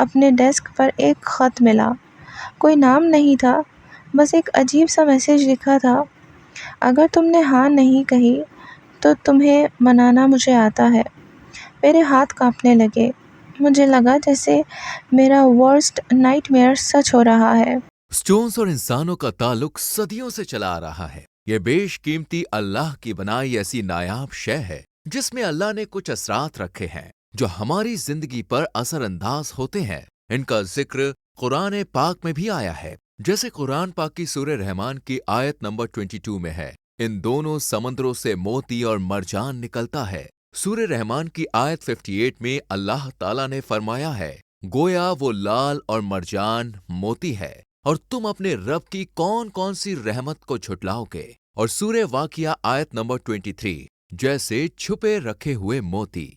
اپنے ڈیسک پر ایک خط ملا۔ کوئی نام نہیں تھا، بس ایک عجیب سا میسیج لکھا تھا: اگر تم نے ہاں نہیں کہی تو تمہیں منانا مجھے آتا ہے۔ میرے ہاتھ کانپنے لگے۔ مجھے لگا جیسے میرا ورسٹ نائٹ میئر سچ ہو رہا ہے۔ سٹونز اور انسانوں کا تعلق صدیوں سے چلا آ رہا ہے۔ یہ بیش قیمتی اللہ کی بنائی ایسی نایاب شے ہے جس میں اللہ نے کچھ اثرات رکھے ہیں جو ہماری زندگی پر اثر انداز ہوتے ہیں۔ ان کا ذکر قرآن پاک میں بھی آیا ہے، جیسے قرآن پاک کی سورہ رحمان کی آیت نمبر 22 میں ہے: ان دونوں سمندروں سے موتی اور مرجان نکلتا ہے۔ سورہ رحمان کی آیت 58 میں اللہ تعالیٰ نے فرمایا ہے: گویا وہ لال اور مرجان موتی ہے، اور تم اپنے رب کی کون کون سی رحمت کو جھٹلاؤ گے۔ اور سورہ واقعہ آیت نمبر 23: جیسے چھپے رکھے ہوئے موتی۔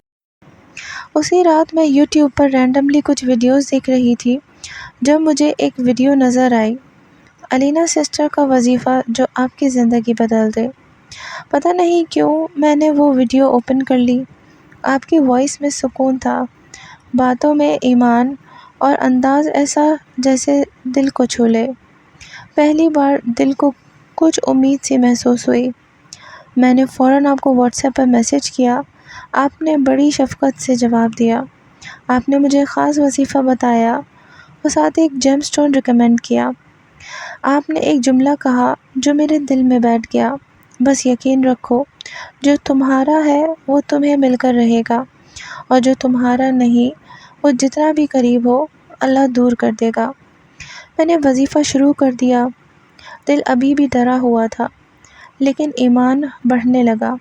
اسی رات میں یوٹیوب پر رینڈملی کچھ ویڈیوز دیکھ رہی تھی جب مجھے ایک ویڈیو نظر آئی: علینا سسٹر کا وظیفہ جو آپ کی زندگی بدل دے۔ پتہ نہیں کیوں میں نے وہ ویڈیو اوپن کر لی۔ آپ کی وائس میں سکون تھا، باتوں میں ایمان، اور انداز ایسا جیسے دل کو چھو لے۔ پہلی بار دل کو کچھ امید سی محسوس ہوئی۔ میں نے فوراً آپ کو واٹس ایپ پر میسیج کیا۔ آپ نے بڑی شفقت سے جواب دیا۔ آپ نے مجھے خاص وظیفہ بتایا اور ساتھ ایک جیم سٹون ریکمینڈ کیا۔ آپ نے ایک جملہ کہا جو میرے دل میں بیٹھ گیا: بس یقین رکھو، جو تمہارا ہے وہ تمہیں مل کر رہے گا، اور جو تمہارا نہیں وہ جتنا بھی قریب ہو اللہ دور کر دے گا۔ میں نے وظیفہ شروع کر دیا۔ دل ابھی بھی ڈرا ہوا تھا، لیکن ایمان بڑھنے لگا۔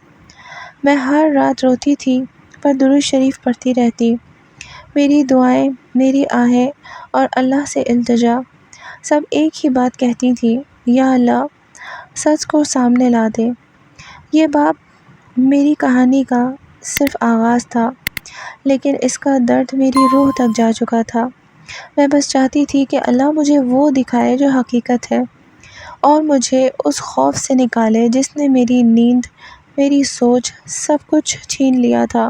میں ہر رات روتی تھی پر درود شریف پڑھتی رہتی۔ میری دعائیں، میری آہیں اور اللہ سے التجا سب ایک ہی بات کہتی تھی: یا اللہ، سچ کو سامنے لا دے۔ یہ باب میری کہانی کا صرف آغاز تھا، لیکن اس کا درد میری روح تک جا چکا تھا۔ میں بس چاہتی تھی کہ اللہ مجھے وہ دکھائے جو حقیقت ہے، اور مجھے اس خوف سے نکالے جس نے میری نیند، میری سوچ، سب کچھ چھین لیا تھا۔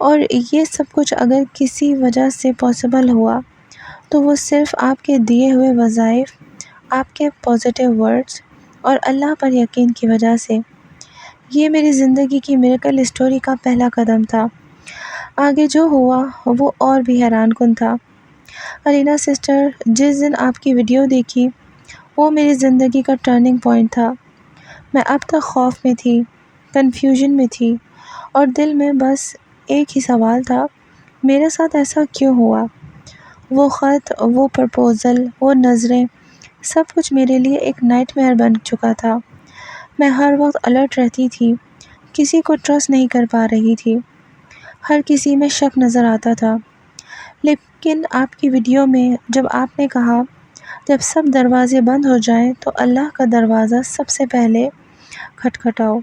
اور یہ سب کچھ اگر کسی وجہ سے پاسبل ہوا تو وہ صرف آپ کے دیے ہوئے وظائف، آپ کے پازیٹیو ورڈز اور اللہ پر یقین کی وجہ سے۔ یہ میری زندگی کی میریکل اسٹوری کا پہلا قدم تھا۔ آگے جو ہوا وہ اور بھی حیران کن تھا۔ علینا سسٹر، جس دن آپ کی ویڈیو دیکھی وہ میری زندگی کا ٹرننگ پوائنٹ تھا۔ میں اب تک خوف میں تھی، کنفیوژن میں تھی، اور دل میں بس ایک ہی سوال تھا: میرے ساتھ ایسا کیوں ہوا؟ وہ خط، وہ پرپوزل، وہ نظریں، سب کچھ میرے لیے ایک نائٹ میئر بن چکا تھا۔ میں ہر وقت الرٹ رہتی تھی، کسی کو ٹرسٹ نہیں کر پا رہی تھی، ہر کسی میں شک نظر آتا تھا۔ لیکن آپ کی ویڈیو میں جب آپ نے کہا جب سب دروازے بند ہو جائیں تو اللہ کا دروازہ سب سے پہلے کھٹکھٹاؤ،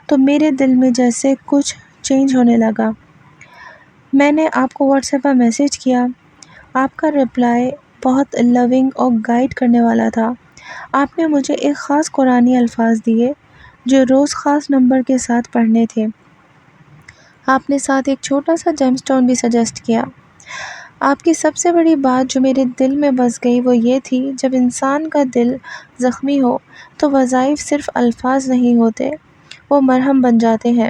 تو میرے دل میں جیسے کچھ چینج ہونے لگا۔ میں نے آپ کو واٹس ایپ پر میسیج کیا۔ آپ کا رپلائی بہت لونگ اور گائیڈ کرنے والا تھا۔ آپ نے مجھے ایک خاص قرآنی الفاظ دیے جو روز خاص نمبر کے ساتھ پڑھنے تھے۔ آپ نے ساتھ ایک چھوٹا سا جیم سٹون بھی سجیسٹ کیا۔ آپ کی سب سے بڑی بات جو میرے دل میں بس گئی وہ یہ تھی: جب انسان کا دل زخمی ہو تو وظائف صرف الفاظ نہیں ہوتے، وہ مرہم بن جاتے ہیں۔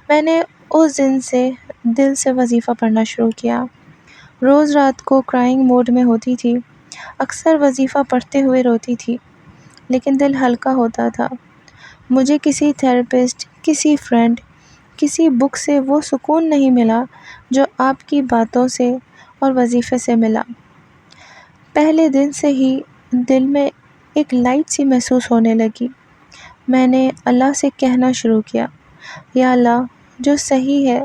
میں نے اس دن سے دل سے وظیفہ پڑھنا شروع کیا۔ روز رات کو کرائنگ موڈ میں ہوتی تھی، اکثر وظیفہ پڑھتے ہوئے روتی تھی، لیکن دل ہلکا ہوتا تھا۔ مجھے کسی تھیراپسٹ، کسی فرینڈ، کسی بک سے وہ سکون نہیں ملا جو آپ کی باتوں سے اور وظیفے سے ملا۔ پہلے دن سے ہی دل میں ایک لائٹ سی محسوس ہونے لگی۔ میں نے اللہ سے کہنا شروع کیا: یا اللہ، جو صحیح ہے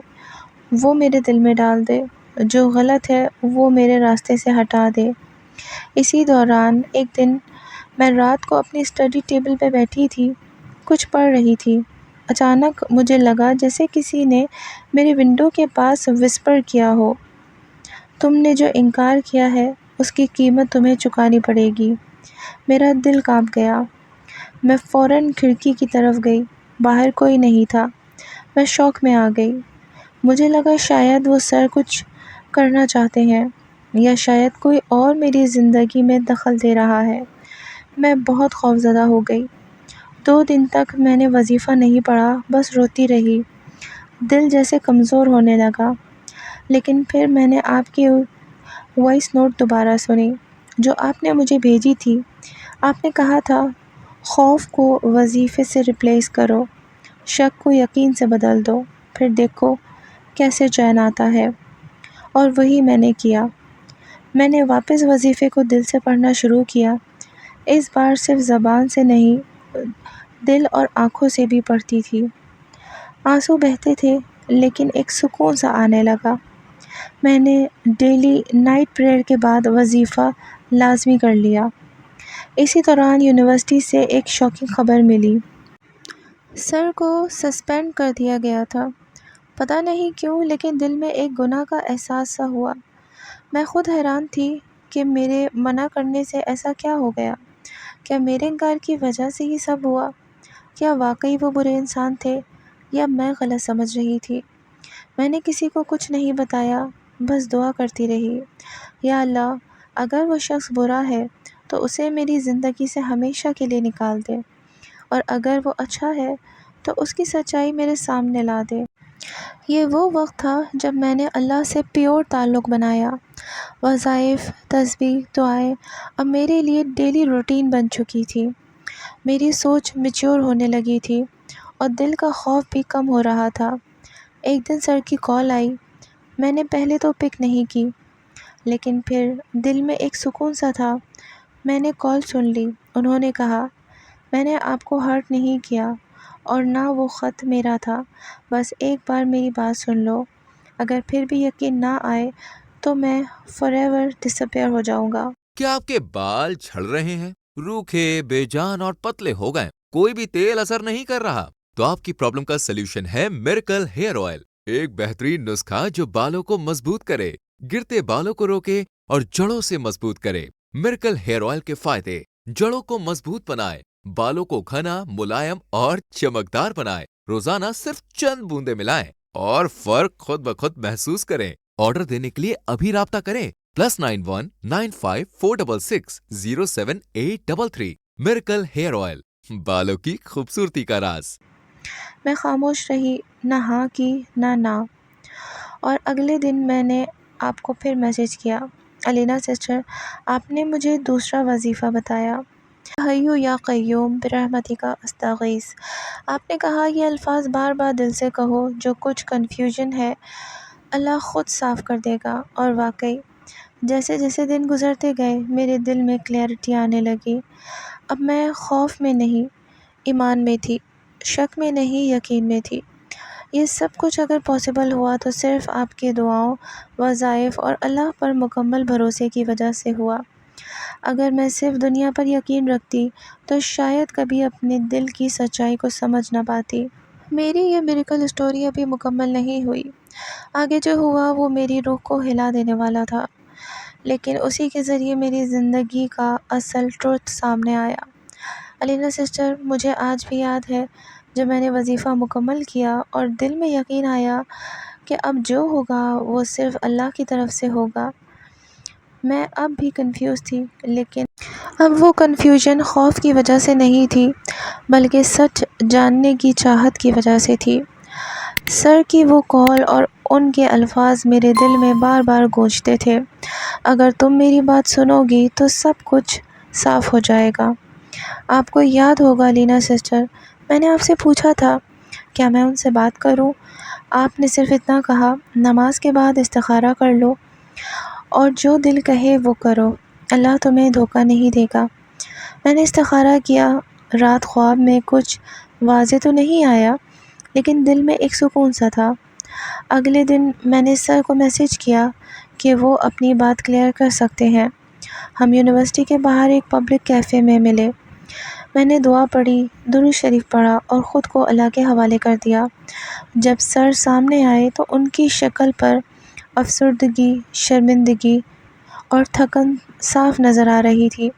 وہ میرے دل میں ڈال دے، جو غلط ہے وہ میرے راستے سے ہٹا دے۔ اسی دوران ایک دن میں رات کو اپنی اسٹڈی ٹیبل پہ بیٹھی تھی، کچھ پڑھ رہی تھی۔ اچانک مجھے لگا جیسے کسی نے میری ونڈو کے پاس وسپر کیا ہو: تم نے جو انکار کیا ہے اس کی قیمت تمہیں چکانی پڑے گی۔ میرا دل کانپ گیا۔ میں فوراً کھڑکی کی طرف گئی، باہر کوئی نہیں تھا۔ میں شوق میں آ گئی۔ مجھے لگا شاید وہ سر کچھ کرنا چاہتے ہیں، یا شاید کوئی اور میری زندگی میں دخل دے رہا ہے۔ میں بہت خوفزدہ ہو گئی۔ 2 دن تک میں نے وظیفہ نہیں پڑھا، بس روتی رہی۔ دل جیسے کمزور ہونے لگا۔ لیکن پھر میں نے آپ کی وائس نوٹ دوبارہ سنی جو آپ نے مجھے بھیجی تھی۔ آپ نے کہا تھا، خوف کو وظیفے سے ریپلیس کرو، شک کو یقین سے بدل دو، پھر دیکھو کیسے چین آتا ہے۔ اور وہی میں نے کیا۔ میں نے واپس وظیفے کو دل سے پڑھنا شروع کیا۔ اس بار صرف زبان سے نہیں، دل اور آنکھوں سے بھی پڑھتی تھی۔ آنسو بہتے تھے، لیکن ایک سکون سا آنے لگا۔ میں نے ڈیلی نائٹ پریئر کے بعد وظیفہ لازمی کر لیا۔ اسی دوران یونیورسٹی سے ایک شاکنگ خبر ملی۔ سر کو سسپینڈ کر دیا گیا تھا۔ پتہ نہیں کیوں، لیکن دل میں ایک گناہ کا احساس سا ہوا۔ میں خود حیران تھی کہ میرے منع کرنے سے ایسا کیا ہو گیا؟ کیا میرے انکار کی وجہ سے یہ سب ہوا؟ کیا واقعی وہ برے انسان تھے، یا میں غلط سمجھ رہی تھی؟ میں نے کسی کو کچھ نہیں بتایا، بس دعا کرتی رہی، یا اللہ، اگر وہ شخص برا ہے تو اسے میری زندگی سے ہمیشہ کے لیے نکال دے، اور اگر وہ اچھا ہے تو اس کی سچائی میرے سامنے لا دے۔ یہ وہ وقت تھا جب میں نے اللہ سے پیور تعلق بنایا۔ وظائف، تسبیح، دعائیں اب میرے لیے ڈیلی روٹین بن چکی تھی۔ میری سوچ میچور ہونے لگی تھی، اور دل کا خوف بھی کم ہو رہا تھا۔ ایک دن سر کی کال آئی۔ میں نے پہلے تو پک نہیں کی، لیکن پھر دل میں ایک سکون سا تھا۔ میں نے کال سن لی۔ انہوں نے کہا، میں نے آپ کو ہرٹ نہیں کیا، اور نہ وہ خط میرا تھا، بس ایک بار میری بات سن لو۔ اگر پھر بھی یقین نہ آئے تو میں فار ایور ڈس اپیئر ہو جاؤں گا۔ کیا آپ کے بال جھڑ رہے ہیں، روکھے، بے جان اور پتلے ہو گئے، کوئی بھی تیل اثر نہیں کر رہا؟ تو آپ کی پرابلم کا سلیوشن ہے میریکل ہیئر آئل، ایک بہترین نسخہ جو بالوں کو مضبوط کرے، گرتے بالوں کو روکے اور جڑوں سے مضبوط کرے۔ میریکل ہیئر آئل کے فائدے: جڑوں کو مضبوط بنائے، بالوں کو گھنا، ملائم اور چمکدار بنائے۔ روزانہ صرف چند بوندیں ملائیں اور فرق خود بخود محسوس کریں۔ آرڈر دینے کے لیے ابھی رابطہ کریں، +919546078833۔ میریکل ہیئر آئل، بالوں کی خوبصورتی کا راز۔ میں خاموش رہی، نہ ہاں کی نہ۔ اور اگلے دن میں نے آپ کو پھر میسج کیا، علینا سسٹر، آپ نے مجھے دوسرا وظیفہ بتایا، یا حیو یا قیوم برحمتک استغیث۔ آپ نے کہا، یہ الفاظ بار بار دل سے کہو، جو کچھ کنفیوژن ہے اللہ خود صاف کر دے گا۔ اور واقعی جیسے جیسے دن گزرتے گئے میرے دل میں کلیئرٹی آنے لگی۔ اب میں خوف میں نہیں، ایمان میں تھی، شک میں نہیں، یقین میں تھی۔ یہ سب کچھ اگر پاسبل ہوا تو صرف آپ کی دعاؤں، وظائف اور اللہ پر مکمل بھروسے کی وجہ سے ہوا۔ اگر میں صرف دنیا پر یقین رکھتی تو شاید کبھی اپنے دل کی سچائی کو سمجھ نہ پاتی۔ میری یہ میریکل اسٹوری ابھی مکمل نہیں ہوئی۔ آگے جو ہوا وہ میری روح کو ہلا دینے والا تھا، لیکن اسی کے ذریعے میری زندگی کا اصل ٹروتھ سامنے آیا۔ علینا سسٹر، مجھے آج بھی یاد ہے جب میں نے وظیفہ مکمل کیا اور دل میں یقین آیا کہ اب جو ہوگا وہ صرف اللہ کی طرف سے ہوگا۔ میں اب بھی کنفیوز تھی، لیکن اب وہ کنفیوژن خوف کی وجہ سے نہیں تھی، بلکہ سچ جاننے کی چاہت کی وجہ سے تھی۔ سر کی وہ کال اور ان کے الفاظ میرے دل میں بار بار گونجتے تھے، اگر تم میری بات سنو گی تو سب کچھ صاف ہو جائے گا۔ آپ کو یاد ہوگا لینا سسٹر، میں نے آپ سے پوچھا تھا کیا میں ان سے بات کروں؟ آپ نے صرف اتنا کہا، نماز کے بعد استخارہ کر لو، اور جو دل کہے وہ کرو، اللہ تمہیں دھوکہ نہیں دے گا۔ میں نے استخارہ کیا۔ رات خواب میں کچھ واضح تو نہیں آیا، لیکن دل میں ایک سکون سا تھا۔ اگلے دن میں نے سر کو میسج کیا کہ وہ اپنی بات کلیئر کر سکتے ہیں۔ ہم یونیورسٹی کے باہر ایک پبلک کیفے میں ملے۔ میں نے دعا پڑھی، درود شریف پڑھا اور خود کو اللہ کے حوالے کر دیا۔ جب سر سامنے آئے تو ان کی شکل پر افسردگی، شرمندگی اور تھکن صاف نظر آ رہی تھی۔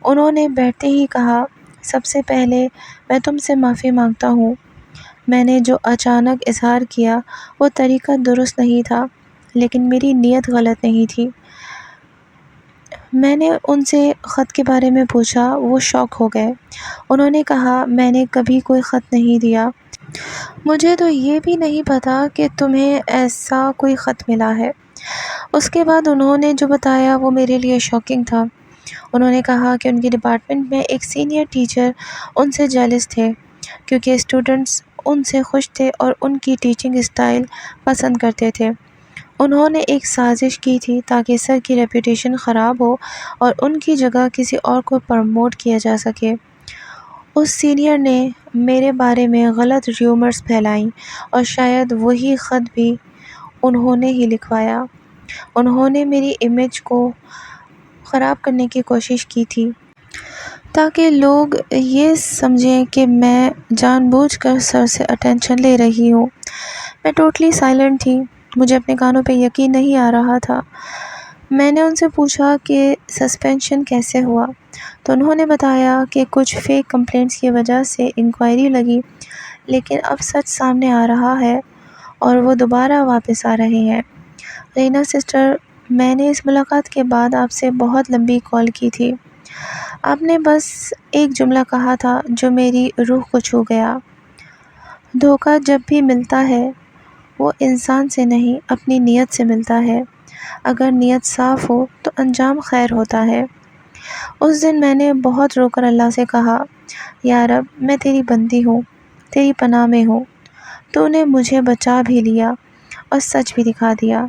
انہوں نے بیٹھتے ہی کہا، سب سے پہلے میں تم سے معافی مانگتا ہوں۔ میں نے جو اچانک اظہار کیا وہ طریقہ درست نہیں تھا۔ لیکن میری نیت غلط نہیں تھی۔ میں نے ان سے خط کے بارے میں پوچھا، وہ شاک ہو گئے۔ انہوں نے کہا میں نے کبھی کوئی خط نہیں دیا، مجھے تو یہ بھی نہیں پتا کہ تمہیں ایسا کوئی خط ملا ہے۔ اس کے بعد انہوں نے جو بتایا وہ میرے لیے شاکنگ تھا۔ انہوں نے کہا کہ ان کے ڈپارٹمنٹ میں ایک سینئر ٹیچر ان سے جیلس تھے کیونکہ اسٹوڈنٹس ان سے خوش تھے اور ان کی ٹیچنگ اسٹائل پسند کرتے تھے۔ انہوں نے ایک سازش کی تھی تاکہ سر کی ریپوٹیشن خراب ہو اور ان کی جگہ کسی اور کو پروموٹ کیا جا سکے۔ اس سینئر نے میرے بارے میں غلط ریومرز پھیلائیں اور شاید وہی خط بھی انہوں نے ہی لکھوایا۔ انہوں نے میری امیج کو خراب کرنے کی کوشش کی تھی تاکہ لوگ یہ سمجھیں کہ میں جان بوجھ کر سر سے اٹینشن لے رہی ہوں۔ میں ٹوٹلی سائلنٹ تھی، مجھے اپنے کانوں پہ یقین نہیں آ رہا تھا۔ میں نے ان سے پوچھا کہ سسپینشن کیسے ہوا، تو انہوں نے بتایا کہ کچھ فیک کمپلینٹس کی وجہ سے انکوائری لگی، لیکن اب سچ سامنے آ رہا ہے اور وہ دوبارہ واپس آ رہے ہیں۔ رینا سسٹر، میں نے اس ملاقات کے بعد آپ سے بہت لمبی کال کی تھی۔ آپ نے بس ایک جملہ کہا تھا جو میری روح کو چھو گیا۔ دھوکہ جب بھی ملتا ہے وہ انسان سے نہیں اپنی نیت سے ملتا ہے۔ اگر نیت صاف ہو تو انجام خیر ہوتا ہے۔ اس دن میں نے بہت رو کر اللہ سے کہا، یا رب میں تیری بندی ہوں، تیری پناہ میں ہوں۔ تو نے مجھے بچا بھی لیا اور سچ بھی دکھا دیا۔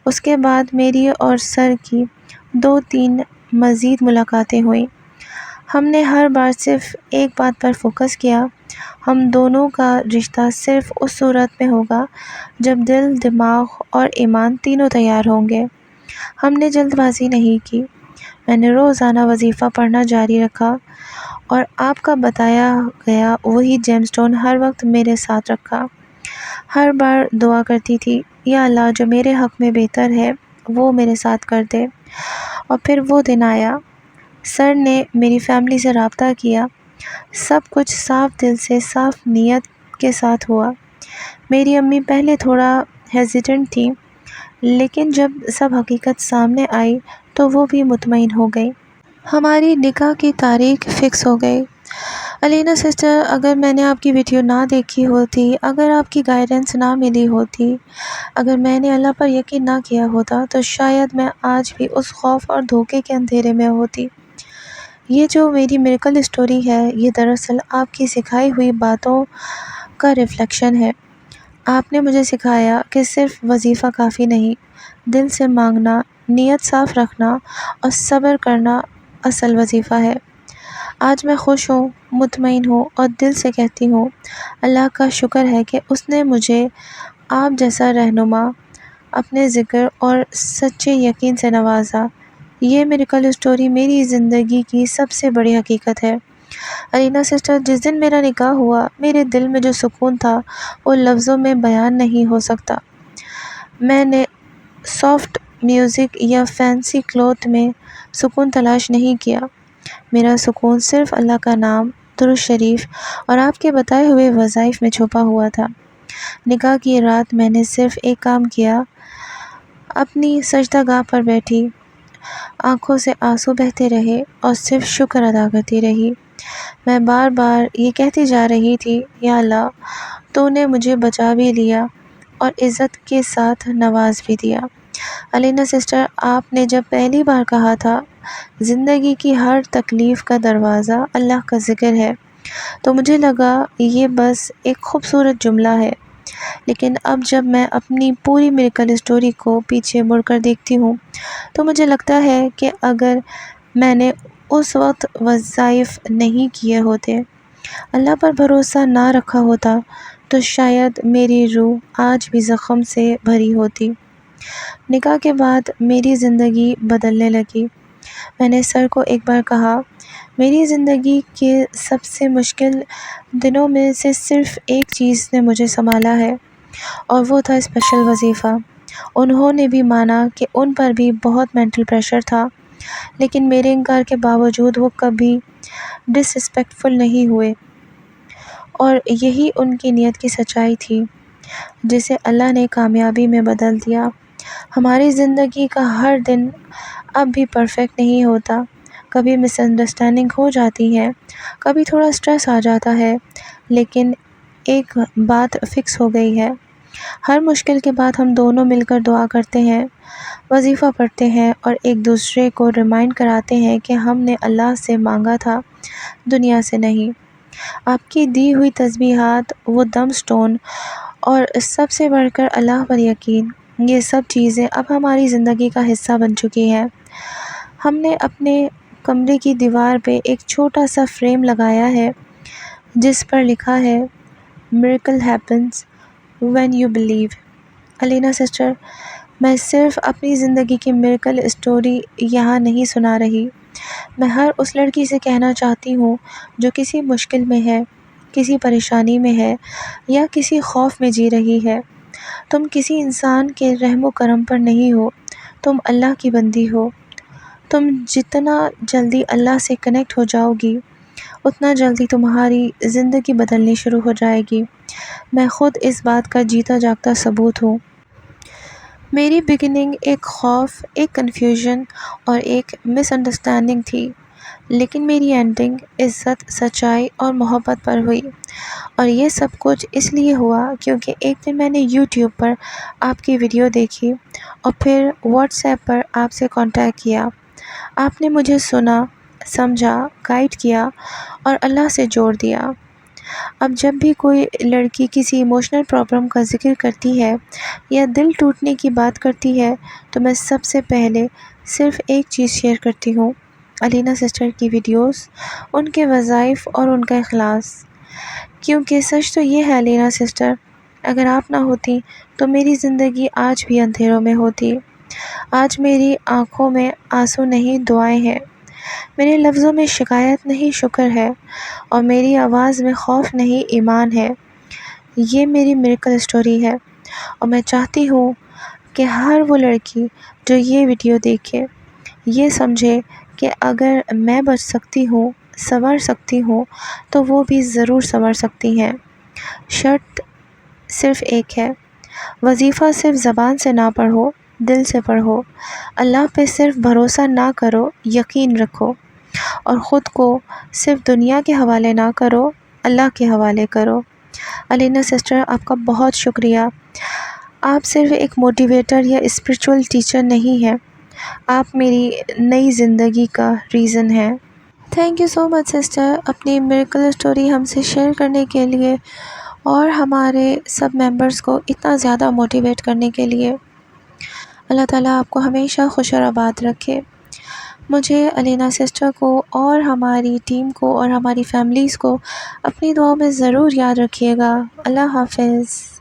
اس کے بعد میری اور سر کی 2-3 مزید ملاقاتیں ہوئیں۔ ہم نے ہر بار صرف ایک بات پر فوکس کیا، ہم دونوں کا رشتہ صرف اس صورت میں ہوگا جب دل، دماغ اور ایمان تینوں تیار ہوں گے۔ ہم نے جلد بازی نہیں کی۔ میں نے روزانہ وظیفہ پڑھنا جاری رکھا اور آپ کا بتایا گیا وہی جیم سٹون ہر وقت میرے ساتھ رکھا۔ ہر بار دعا کرتی تھی، یا اللہ جو میرے حق میں بہتر ہے وہ میرے ساتھ کر دے۔ اور پھر وہ دن آیا، سر نے میری فیملی سے رابطہ کیا، سب کچھ صاف دل سے، صاف نیت کے ساتھ ہوا۔ میری امی پہلے تھوڑا ہیزیٹنٹ تھی، لیکن جب سب حقیقت سامنے آئی تو وہ بھی مطمئن ہو گئی۔ ہماری نکاح کی تاریخ فکس ہو گئی۔ علینا سسٹر، اگر میں نے آپ کی ویڈیو نہ دیکھی ہوتی، اگر آپ کی گائیڈنس نہ ملی ہوتی، اگر میں نے اللہ پر یقین نہ کیا ہوتا تو شاید میں آج بھی اس خوف اور دھوکے کے اندھیرے میں ہوتی۔ یہ جو میری میریکل اسٹوری ہے یہ دراصل آپ کی سکھائی ہوئی باتوں کا ریفلیکشن ہے۔ آپ نے مجھے سکھایا کہ صرف وظیفہ کافی نہیں، دل سے مانگنا، نیت صاف رکھنا اور صبر کرنا اصل وظیفہ ہے۔ آج میں خوش ہوں، مطمئن ہوں اور دل سے کہتی ہوں اللہ کا شکر ہے کہ اس نے مجھے آپ جیسا رہنما اپنے ذکر اور سچے یقین سے نوازا۔ یہ میریکل اسٹوری میری زندگی کی سب سے بڑی حقیقت ہے۔ علینا سسٹر، جس دن میرا نکاح ہوا میرے دل میں جو سکون تھا وہ لفظوں میں بیان نہیں ہو سکتا۔ میں نے سافٹ میوزک یا فینسی کلوتھ میں سکون تلاش نہیں کیا۔ میرا سکون صرف اللہ کا نام، درود شریف اور آپ کے بتائے ہوئے وظائف میں چھپا ہوا تھا۔ نکاح کی رات میں نے صرف ایک کام کیا، اپنی سجدہ گاہ پر بیٹھی، آنکھوں سے آنسو بہتے رہے اور صرف شکر ادا کرتی رہی۔ میں بار بار یہ کہتی جا رہی تھی، یا اللہ تو نے مجھے بچا بھی لیا اور عزت کے ساتھ نواز بھی دیا۔ علینا سسٹر، آپ نے جب پہلی بار کہا تھا زندگی کی ہر تکلیف کا دروازہ اللہ کا ذکر ہے، تو مجھے لگا یہ بس ایک خوبصورت جملہ ہے، لیکن اب جب میں اپنی پوری میریکل اسٹوری کو پیچھے مڑ کر دیکھتی ہوں تو مجھے لگتا ہے کہ اگر میں نے اس وقت وظائف نہیں کیے ہوتے، اللہ پر بھروسہ نہ رکھا ہوتا تو شاید میری روح آج بھی زخم سے بھری ہوتی۔ نکاح کے بعد میری زندگی بدلنے لگی۔ میں نے سر کو ایک بار کہا، میری زندگی کے سب سے مشکل دنوں میں سے صرف ایک چیز نے مجھے سنبھالا ہے اور وہ تھا اسپیشل وظیفہ۔ انہوں نے بھی مانا کہ ان پر بھی بہت مینٹل پریشر تھا، لیکن میرے انکار کے باوجود وہ کبھی ڈس ریسپیکٹفل نہیں ہوئے، اور یہی ان کی نیت کی سچائی تھی جسے اللہ نے کامیابی میں بدل دیا۔ ہماری زندگی کا ہر دن اب بھی پرفیکٹ نہیں ہوتا، کبھی مس انڈرسٹینڈنگ ہو جاتی ہے، کبھی تھوڑا اسٹریس آ جاتا ہے، لیکن ایک بات فکس ہو گئی ہے، ہر مشکل کے بعد ہم دونوں مل کر دعا کرتے ہیں، وظیفہ پڑھتے ہیں اور ایک دوسرے کو ریمائنڈ کراتے ہیں کہ ہم نے اللہ سے مانگا تھا، دنیا سے نہیں۔ آپ کی دی ہوئی تسبیحات، وہ دم سٹون اور سب سے بڑھ کر اللہ پر یقین، یہ سب چیزیں اب ہماری زندگی کا حصہ بن چکی ہیں۔ ہم نے اپنے کمرے کی دیوار پہ ایک چھوٹا سا فریم لگایا ہے جس پر لکھا ہے "Miracle happens when you believe"۔ علینا سسٹر، میں صرف اپنی زندگی کی میریکل اسٹوری یہاں نہیں سنا رہی، میں ہر اس لڑکی سے کہنا چاہتی ہوں جو کسی مشکل میں ہے، کسی پریشانی میں ہے یا کسی خوف میں جی رہی ہے، تم کسی انسان کے رحم و کرم پر نہیں ہو، تم اللہ کی بندی ہو۔ تم جتنا جلدی اللہ سے کنیکٹ ہو جاؤ گی، اتنا جلدی تمہاری زندگی بدلنی شروع ہو جائے گی۔ میں خود اس بات کا جیتا جاگتا ثبوت ہوں۔ میری بگننگ ایک خوف، ایک کنفیوژن اور ایک مس انڈرسٹینڈنگ تھی، لیکن میری اینڈنگ عزت، سچائی اور محبت پر ہوئی، اور یہ سب کچھ اس لیے ہوا کیونکہ ایک دن میں نے یوٹیوب پر آپ کی ویڈیو دیکھی اور پھر واٹس ایپ پر آپ سے کانٹیکٹ کیا۔ آپ نے مجھے سنا، سمجھا، گائیڈ کیا اور اللہ سے جوڑ دیا۔ اب جب بھی کوئی لڑکی کسی ایموشنل پرابلم کا ذکر کرتی ہے یا دل ٹوٹنے کی بات کرتی ہے تو میں سب سے پہلے صرف ایک چیز شیئر کرتی ہوں: علینا سسٹر کی ویڈیوز، ان کے وظائف اور ان کا اخلاص۔ کیونکہ سچ تو یہ ہے علینا سسٹر، اگر آپ نہ ہوتی تو میری زندگی آج بھی اندھیروں میں ہوتی۔ آج میری آنکھوں میں آنسو نہیں، دعائیں ہیں، میرے لفظوں میں شکایت نہیں، شکر ہے، اور میری آواز میں خوف نہیں، ایمان ہے۔ یہ میری میریکل اسٹوری ہے، اور میں چاہتی ہوں کہ ہر وہ لڑکی جو یہ ویڈیو دیکھے یہ سمجھے کہ اگر میں بچ سکتی ہوں، سنور سکتی ہوں، تو وہ بھی ضرور سنور سکتی ہیں۔ شرط صرف ایک ہے، وظیفہ صرف زبان سے نہ پڑھو، دل سے پڑھو، اللہ پہ صرف بھروسہ نہ کرو، یقین رکھو، اور خود کو صرف دنیا کے حوالے نہ کرو، اللہ کے حوالے کرو۔ علینا سسٹر، آپ کا بہت شکریہ۔ آپ صرف ایک موٹیویٹر یا اسپرچول ٹیچر نہیں ہیں، آپ میری نئی زندگی کا ریزن ہیں۔ Thank you so much sister, اپنی میریکل اسٹوری ہم سے شیئر کرنے کے لیے اور ہمارے سب ممبرس کو اتنا زیادہ موٹیویٹ کرنے کے لیے۔ اللہ تعالیٰ آپ کو ہمیشہ خوش اور آباد رکھے۔ مجھے، علینا سسٹر کو اور ہماری ٹیم کو اور ہماری فیملیز کو اپنی دعاؤں میں ضرور یاد رکھیے گا۔ اللہ حافظ۔